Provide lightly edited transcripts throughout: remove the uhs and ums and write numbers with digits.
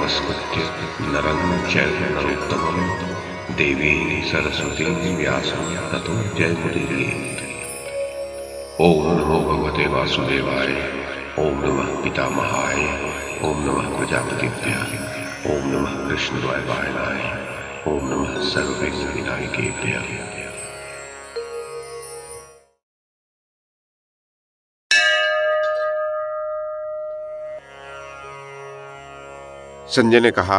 नमस्कृत्य नरं चैव नरोत्तमं देवीं सरस्वतीं व्यासं ततो जयमुदीरयेत्। ओम नमो भगवते वासुदेवाय। ओम नमः पितामहाय। ओम नमः प्रजापतिभ्यः। ओम नमः कृष्णद्वैपायनाय। ओम नमः सर्वविघ्नविनायकेभ्यः। संजय ने कहा,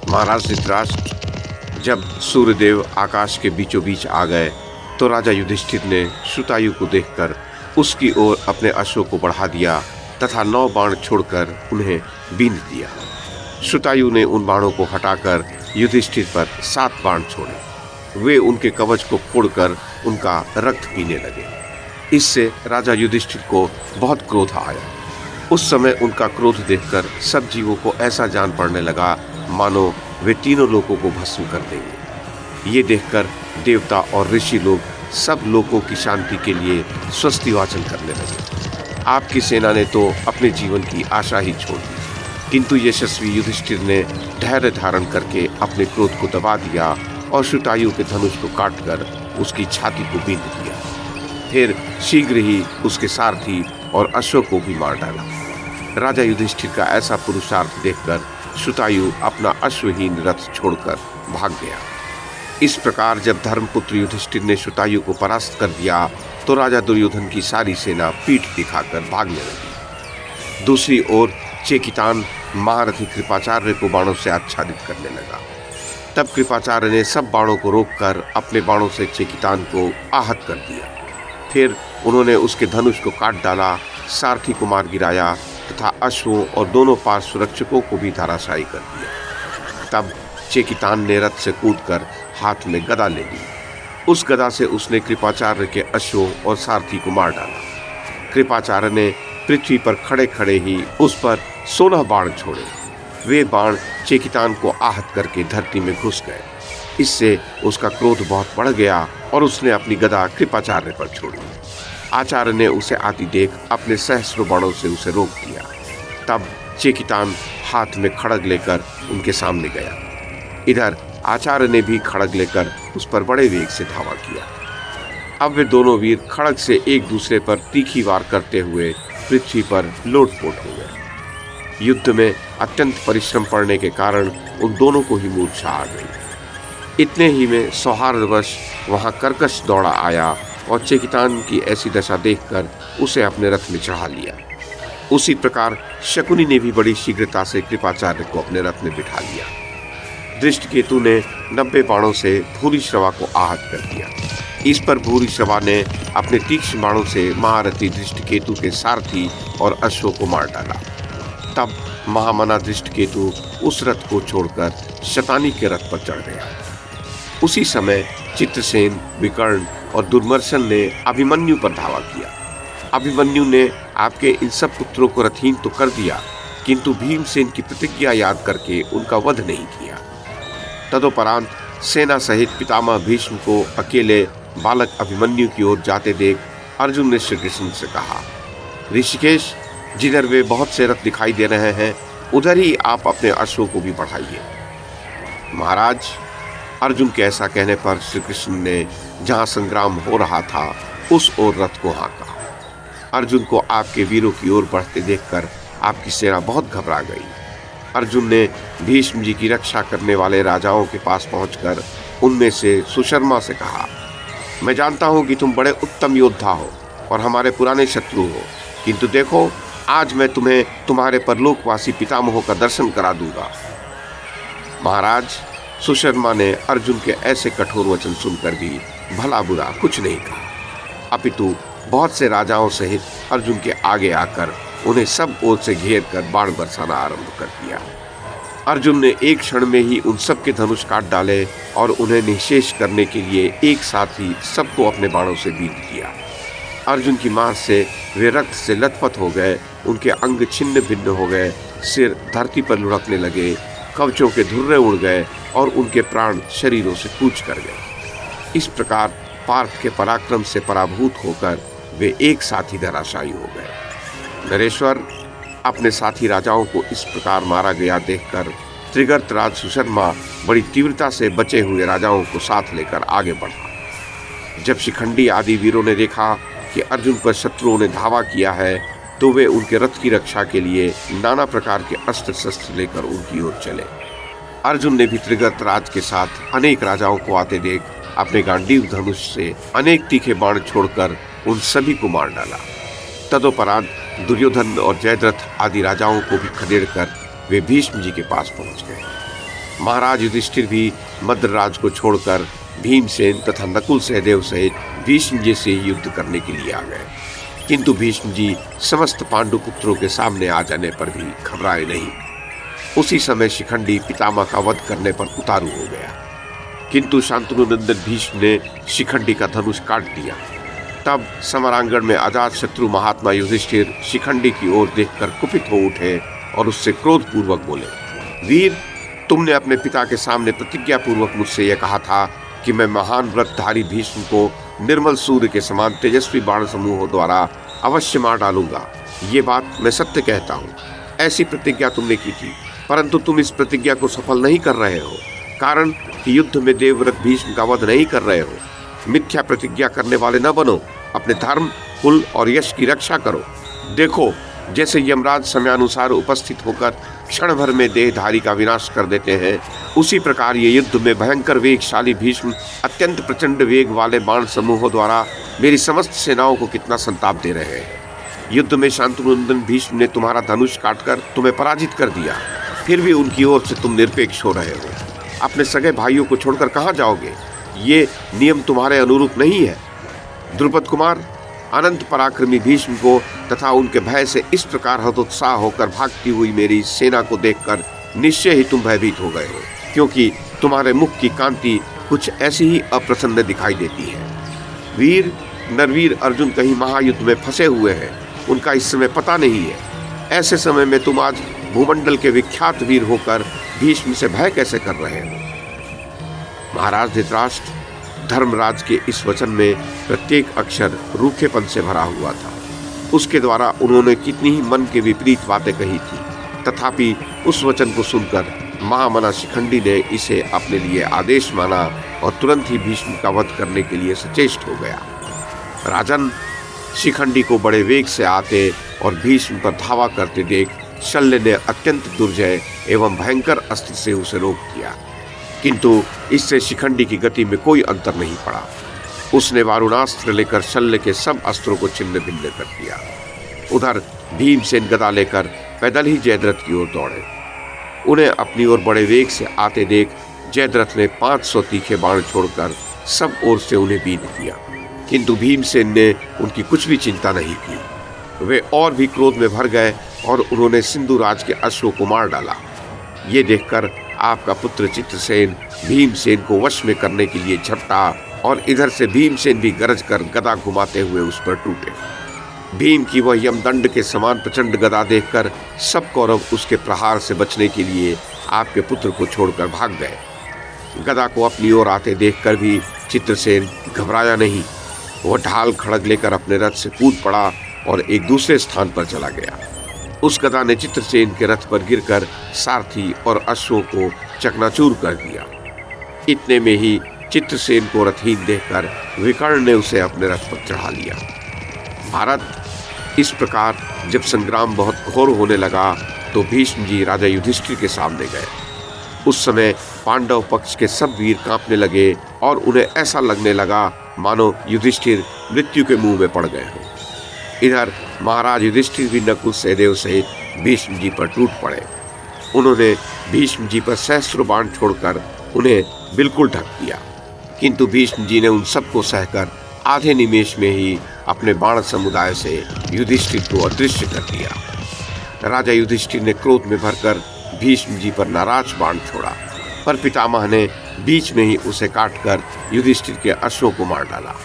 महाराज धृतराष्ट्र, जब सूर्यदेव आकाश के बीचों बीच आ गए तो राजा युधिष्ठिर ने श्रुतायु को देखकर उसकी ओर अपने अश्व को बढ़ा दिया तथा 9 बाण छोड़कर उन्हें बींध दिया। श्रुतायु ने उन बाणों को हटाकर युधिष्ठिर पर 7 बाण छोड़े। वे उनके कवच को फोड़कर उनका रक्त पीने लगे। इससे राजा युधिष्ठिर को बहुत क्रोध आया। उस समय उनका क्रोध देखकर सब जीवों को ऐसा जान पड़ने लगा मानो वे तीनों लोगों को भस्म कर देंगे। ये देखकर देवता और ऋषि लोग सब लोगों की शांति के लिए स्वस्ति वाचन करने लगे। आपकी सेना ने तो अपने जीवन की आशा ही छोड़ दी, किंतु यशस्वी युधिष्ठिर ने धैर्य धारण करके अपने क्रोध को दबा दिया और श्रुतायु के धनुष को काटकर उसकी छाती को बींध दिया। फिर शीघ्र ही उसके सारथी और अश्व को भी मार डाला। राजा युधिष्ठिर का ऐसा पुरुषार्थ देखकर श्रुतायु अपना अश्वहीन रथ छोड़कर भाग गया। इस प्रकार जब धर्मपुत्र युधिष्ठिर ने श्रुतायु को परास्त कर दिया तो राजा दुर्योधन की सारी सेना पीठ दिखाकर भागने लगी। दूसरी ओर चेकितान महारथी कृपाचार्य को बाणों से आच्छादित करने लगा। तब कृपाचार्य ने सब बाणों को रोककर अपने बाणों से चेकितान को आहत कर दिया। फिर उन्होंने उसके धनुष को काट डाला, सारथी को मार गिराया तथा अश्वों और दोनों पार्श्व सुरक्षकों को भी धराशायी कर दिया। तब चेकितान ने रथ से कूदकर हाथ में गदा ले ली। उस गदा से उसने कृपाचार्य के अश्वों और सारथी को मार डाला। कृपाचार्य ने पृथ्वी पर खड़े खड़े ही उस पर 16 बाण छोड़े। वे बाण चेकितान को आहत करके धरती में घुस गए। इससे उसका क्रोध बहुत बढ़ गया और उसने अपनी गदा कृपाचार्य पर छोड़ी। आचार्य ने उसे आती देख अपने सहस्रों बाणों से उसे रोक दिया। तब चेकितान हाथ में खड़ग लेकर उनके सामने गया। इधर आचार्य ने भी खड़ग लेकर उस पर बड़े वेग से धावा किया। अब वे दोनों वीर खड़ग से एक दूसरे पर तीखी वार करते हुए पृथ्वी पर लोटपोट हो गए। युद्ध में अत्यंत परिश्रम पड़ने के कारण उन दोनों को ही मूर्छा आ गई। इतने ही में सौहार्दवश वहां कर्कश दौड़ा आया और चेकितान की ऐसी दशा देखकर उसे अपने रथ में चढ़ा लिया। उसी प्रकार शकुनी ने भी बड़ी शीघ्रता से कृपाचार्य को अपने रथ में बिठा लिया। दृष्टकेतु ने 90 बाणों से भूरिश्रवा को आहत कर दिया। इस पर भूरिश्रवा ने अपने तीक्ष्ण बाणों से महारथी दृष्टकेतु के सारथी और अश्वों को मार डाला। तब महामना दृष्टकेतु उस रथ को छोड़कर शतानी के रथ पर चढ़ गया। उसी समय चित्रसेन, विकर्ण और दुर्मर्शन ने अभिमन्यु पर धावा किया। अभिमन्यु ने आपके इन सब पुत्रों को रथहीन तो कर दिया, किंतु भीमसेन की प्रतिज्ञा याद करके उनका वध नहीं किया। तदोपरांत सेना सहित पितामह भीष्म को अकेले बालक अभिमन्यु की ओर जाते देख अर्जुन ने श्री कृष्ण से कहा, ऋषिकेश, जिधर वे बहुत से रथ दिखाई दे रहे हैं उधर ही आप अपने अश्वों को भी बढ़ाइए। महाराज, अर्जुन के ऐसा कहने पर श्री कृष्ण ने जहां संग्राम हो रहा था उस ओर रथ को हाँका। अर्जुन को आपके वीरों की ओर बढ़ते देखकर आपकी सेना बहुत घबरा गई। अर्जुन ने भीष्म जी की रक्षा करने वाले राजाओं के पास पहुंचकर उनमें से सुशर्मा से कहा, मैं जानता हूं कि तुम बड़े उत्तम योद्धा हो और हमारे पुराने शत्रु हो, किंतु देखो, आज मैं तुम्हें तुम्हारे परलोकवासी पितामहों का दर्शन करा दूंगा। महाराज, सुशर्मा ने अर्जुन के ऐसे कठोर वचन सुनकर भी भला बुरा कुछ नहीं कहा, अपितु बहुत से राजाओं सहित अर्जुन के आगे आकर उन्हें सब ओर से घेर कर बाण बरसाना आरंभ कर दिया। अर्जुन ने एक क्षण में ही उन सब के धनुष काट डाले और उन्हें निःशेष करने के लिए एक साथ ही सबको अपने बाणों से बींध दिया। अर्जुन की मार से वे रक्त से लथपथ हो गए, उनके अंग छिन्न भिन्न हो गए, सिर धरती पर लुढ़कने लगे, कवचों के धुर्रे उड़ गए और उनके प्राण शरीरों से कूच कर गए। इस प्रकार पार्थ के पराक्रम से पराभूत होकर वे एक साथ ही धराशायी हो गए। नरेश्वर, अपने साथी राजाओं को इस प्रकार मारा गया देखकर त्रिगर्त राज सुशर्मा बड़ी तीव्रता से बचे हुए राजाओं को साथ लेकर आगे बढ़ा। जब शिखंडी आदि वीरों ने देखा कि अर्जुन पर शत्रुओं ने धावा किया है तो वे उनके रथ की रक्षा के लिए नाना प्रकार के अस्त्र शस्त्र लेकर उनकी ओर चले। अर्जुन ने भी त्रिगर्त राज के साथ अनेक राजाओं को आते देख अपने गांडीव धनुष से अनेक तीखे बाण छोड़कर उन सभी को मार डाला। तदोपरांत दुर्योधन और जयद्रथ आदि राजाओं को भी खदेड़कर वे भीष्म जी के पास पहुंच गए। महाराज युधिष्ठिर भी मद्रराज को छोड़कर भीमसेन तथा नकुल सहदेव सहित भीष्म जी से युद्ध करने के लिए आ गए, किंतु भीष्म जी समस्त पांडु पुत्रों के सामने आ जाने पर भी घबराए नहीं। उसी समय शिखंडी पितामह का वध करने पर उतारू हो गया, किंतु शांतनु नंदन भीष्म ने शिखंडी का धनुष काट दिया। तब समरांगण में अजात शत्रु महात्मा युधिष्ठिर शिखंडी की ओर देखकर कुपित हो उठे और उससे क्रोधपूर्वक बोले, वीर, तुमने अपने पिता के सामने प्रतिज्ञा पूर्वक मुझसे यह कहा था कि मैं महान व्रतधारी भीष्म को निर्मल सूर्य के समान तेजस्वी बाण समूहों द्वारा अवश्य मार डालूंगा। ये बात मैं सत्य कहता हूँ। ऐसी प्रतिज्ञा तुमने की थी, परंतु तुम इस प्रतिज्ञा को सफल नहीं कर रहे हो, कारण कि युद्ध में देवव्रत भीष्म का वध नहीं कर रहे हो। मिथ्या प्रतिज्ञा करने वाले न बनो, अपने धर्म, कुल और यश की रक्षा करो। देखो, जैसे यमराज समयानुसार उपस्थित होकर क्षण भर में देहधारी का विनाश कर देते हैं, उसी प्रकार ये युद्ध में भयंकर वेगशाली भीष्म अत्यंत प्रचंड वेग वाले बाण समूहों द्वारा मेरी समस्त सेनाओं को कितना संताप दे रहे हैं। युद्ध में शांतनुनंदन भीष्म ने तुम्हारा धनुष काटकर तुम्हें पराजित कर दिया, फिर भी उनकी ओर से तुम निरपेक्ष हो रहे हो। अपने सगे भाइयों को छोड़कर कहाँ जाओगे? ये नियम तुम्हारे अनुरूप नहीं है। द्रुपद कुमार, अनंत पराक्रमी भीष्म को तथा उनके भय से इस प्रकार हतोत्साह होकर भागती हुई मेरी सेना को देखकर निश्चय ही तुम भयभीत हो गए हो, क्योंकि तुम्हारे मुख की कांति कुछ ऐसी ही अप्रसन्न दिखाई देती है। वीर, नरवीर अर्जुन कहीं महायुद्ध में फंसे हुए हैं, उनका इस समय पता नहीं है। ऐसे समय में तुम आज भूमंडल के विख्यात वीर होकर भीष्म से भय कैसे कर रहे हो? महाराज धृतराष्ट्र, धर्मराज के इस वचन में प्रत्येक अक्षर रूखेपन से भरा हुआ था। उसके द्वारा उन्होंने कितनी ही मन के विपरीत बातें कही थी, तथापि उस वचन को सुनकर महामना शिखंडी ने इसे अपने लिए आदेश माना और तुरंत ही भीष्म का वध करने के लिए सचेष्ट हो गया। राजन, शिखंडी को बड़े वेग से आते और भीष्म पर धावा करते देख शल्य ने अत्यंत दुर्जय एवं भयंकर अस्त्र से उसे रोक दिया, किंतु इससे शिखंडी की गति में कोई अंतर नहीं पड़ा। उसने वारुणास्त्र लेकर शल्य के सब अस्त्रों को छिन्न भिन्न कर दिया। उधर भीमसेन गदा लेकर पैदल ही जयद्रथ की ओर दौड़े। उन्हें अपनी ओर बड़े वेग से आते देख जयद्रथ ने 500 तीखे बाण छोड़कर सब ओर से उन्हें बीन दिया, किंतु भीमसेन ने उनकी कुछ भी चिंता नहीं की। वे और भी क्रोध में भर गए और उन्होंने सिंधुराज के अश्वों को मार डाला। ये देखकर आपका पुत्र चित्रसेन भीमसेन को वश में करने के लिए झपटा और इधर से भीमसेन भी गरज कर गदा घुमाते हुए उस पर टूटे। भीम की वह यमदंड के समान प्रचंड गदा देखकर सब कौरव उसके प्रहार से बचने के लिए आपके पुत्र को छोड़कर भाग गए। गदा को अपनी ओर आते देखकर भी चित्रसेन घबराया नहीं। वह ढाल खड़ग लेकर अपने रथ से कूद पड़ा और एक दूसरे स्थान पर चला गया। उस गदा ने चित्रसेन के रथ पर गिरकर सारथी और अश्वों को चकनाचूर कर दिया। इतने में ही चित्रसेन को रथहीन देखकर विकर्ण ने उसे अपने रथ पर चढ़ा लिया। भारत, इस प्रकार जब संग्राम बहुत घोर होने लगा तो भीष्म जी राजा युधिष्ठिर के सामने गए। उस समय पांडव पक्ष के सब वीर कांपने लगे और उन्हें ऐसा लगने लगा मानो युधिष्ठिर मृत्यु के मुंह में पड़ गए हों। इधर महाराज युधिष्ठिर भी नकुल सहदेव सहित भीष्म जी पर टूट पड़े। उन्होंने भीष्म जी पर सहस्त्र बाण छोड़कर उन्हें बिल्कुल ढक दिया, किंतु भीष्म जी ने उन सबको सहकर आधे निमेष में ही अपने बाण समुदाय से युधिष्ठिर को अदृश्य कर दिया। राजा युधिष्ठिर ने क्रोध में भरकर भीष्म जी पर नाराज बाण छोड़ा, पर पितामह ने बीच में ही उसे काटकर युधिष्ठिर के अश्वों को मार डाला।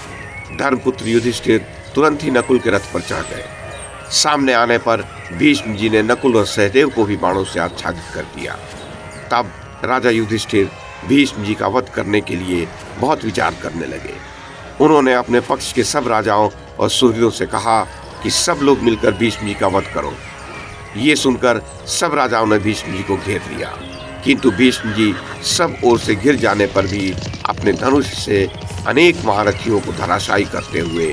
धर्मपुत्र युधिष्ठिर तुरंत ही नकुल के रथ पर चढ़ गए। सामने आने पर भीष्म जी ने नकुल और सहदेव को भी बाणों से आच्छादित कर दिया। तब राजा युधिष्ठिर भीष्म जी का वध करने के लिए बहुत विचार करने लगे। उन्होंने अपने पक्ष के सब राजाओं और सुहृदों से कहा कि सब लोग मिलकर भीष्म जी का वध करो। ये सुनकर सब राजाओं ने भीष्म जी को घेर लिया, किंतु भीष्म जी सब ओर से घिर जाने पर भी अपने धनुष से अनेक महारथियों को धराशायी करते हुए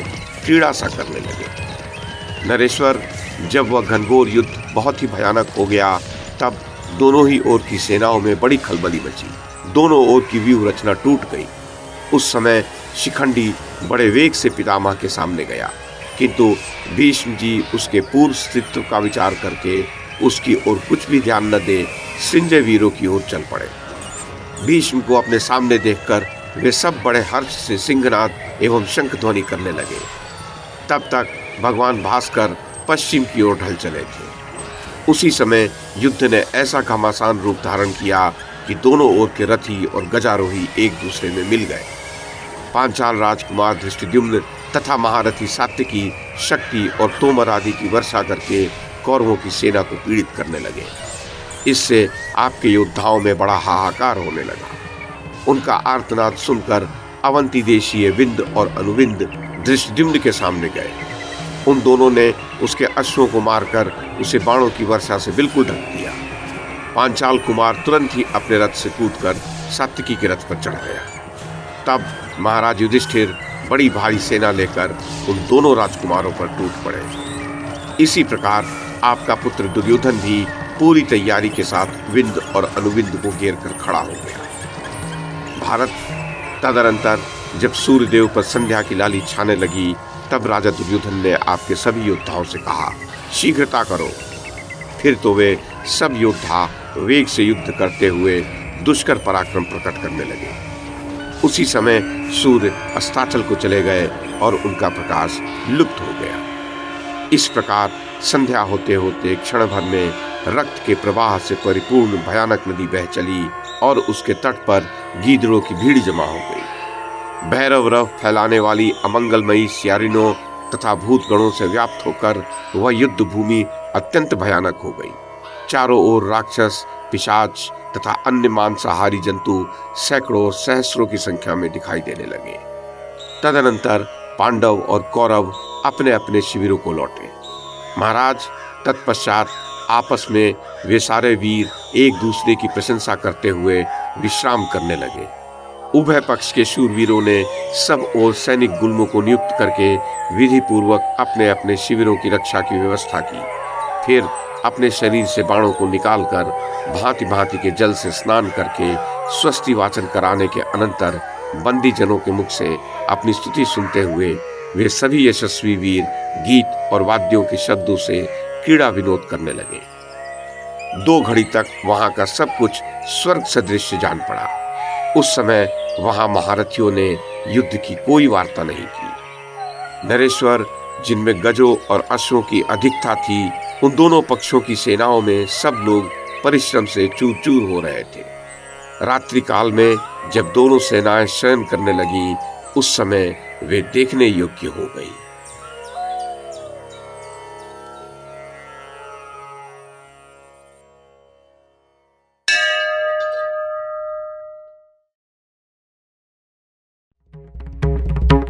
क्रीड़ा सा करने लगे। नरेश्वर, जब वह घनघोर युद्ध बहुत ही भयानक हो गया, तब दोनों ही ओर की सेनाओं में बड़ी खलबली मची। दोनों ओर की व्यूह रचना टूट गई। उस समय शिखंडी बड़े वेग से पितामह के सामने गया, किंतु भीष्म जी उसके पूर्व अस्तित्व का विचार करके उसकी ओर कुछ भी ध्यान न दे संजय वीरों की ओर चल पड़े। भीष्म को अपने सामने देखकर वे सब बड़े हर्ष से सिंहनाद एवं शंख ध्वनि करने लगे। तब तक भगवान भास्कर पश्चिम की ओर ढल चले थे। उसी समय युद्ध ने ऐसा घमासान रूप धारण किया कि दोनों ओर के रथी और गजारोही एक दूसरे में मिल गए। पांचाल राजकुमार धृष्टद्युम्न तथा महारथी सात्यकी शक्ति और तोमर आदि की वर्षा करके कौरवों की सेना को पीड़ित करने लगे। इससे आपके योद्धाओं में बड़ा हाहाकार होने लगा। उनका आर्तनाद सुनकर अवंती देशीय विंद और अनुविंद धृष्टद्युम्न के सामने गए। उन दोनों ने उसके अश्वों को मारकर उसे बाणों की वर्षा से बिल्कुल ढक दिया। पांचाल कुमार तुरंत ही अपने रथ से कूदकर सात्यकी के रथ पर चढ़ गया। तब महाराज युधिष्ठिर बड़ी भारी सेना लेकर उन दोनों राजकुमारों पर टूट पड़े। इसी प्रकार आपका पुत्र दुर्योधन भी पूरी तैयारी के साथ विंद और अनुविंद को घेर कर खड़ा हो गया। भारत, तदनंतर जब सूर्यदेव पर संध्या की लाली छाने लगी, तब राजा दुर्योधन ने आपके सभी योद्धाओं से कहा, शीघ्रता करो। फिर तो वे सब योद्धा वेग से युद्ध करते हुए दुष्कर पराक्रम प्रकट करने लगे। उसी समय सूर्य अस्ताचल को चले गए और उनका प्रकाश लुप्त हो गया। इस प्रकार संध्या होते होते क्षण भर में रक्त के प्रवाह से परिपूर्ण भयानक नदी बह चली और उसके तट पर गीदड़ों की भीड़ जमा हो गई। भैरव रव फैलाने वाली अमंगलमयी स्यारिनों तथा भूतगणों से व्याप्त होकर वह युद्ध भूमि अत्यंत भयानक हो गई। चारों ओर राक्षस, पिशाच तथा अन्य मांसाहारी जंतु सैकड़ों और सहस्रों की संख्या में दिखाई देने लगे। तदनंतर पांडव और कौरव अपने अपने शिविरों को लौटे। महाराज, तत्पश्चात आपस में वे सारे वीर एक दूसरे की प्रशंसा करते हुए विश्राम करने लगे। उभय पक्ष के शूरवीरों ने सब ओर सैनिक गुल्मों को नियुक्त करके विधि पूर्वक अपने अपने शिविरों की रक्षा की व्यवस्था की। फिर अपने शरीर से बाणों को निकालकर भांति भांति के जल से स्नान करके स्वस्ति वाचन कराने के अनंतर बंदी जनों के मुख से अपनी स्तुति सुनते हुए वे सभी यशस्वी वीर गीत और वाद्यों के शब्दों से क्रीड़ा विनोद करने लगे। 2 घड़ी तक वहां का सब कुछ स्वर्ग सदृश जान पड़ा। उस समय वहां महारथियों ने युद्ध की कोई वार्ता नहीं की। नरेश्वर, जिनमें गजों और अश्वों की अधिकता थी, उन दोनों पक्षों की सेनाओं में सब लोग परिश्रम से चूर चूर हो रहे थे। रात्रि काल में जब दोनों सेनाएं शयन करने लगी, उस समय वे देखने योग्य हो गई।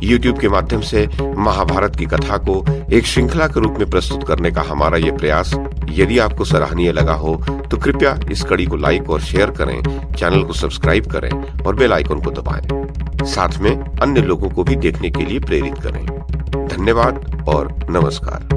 YouTube के माध्यम से महाभारत की कथा को एक श्रृंखला के रूप में प्रस्तुत करने का हमारा ये प्रयास यदि आपको सराहनीय लगा हो तो कृपया इस कड़ी को लाइक और शेयर करें, चैनल को सब्सक्राइब करें और बेल आइकन को दबाएं। साथ में अन्य लोगों को भी देखने के लिए प्रेरित करें। धन्यवाद और नमस्कार।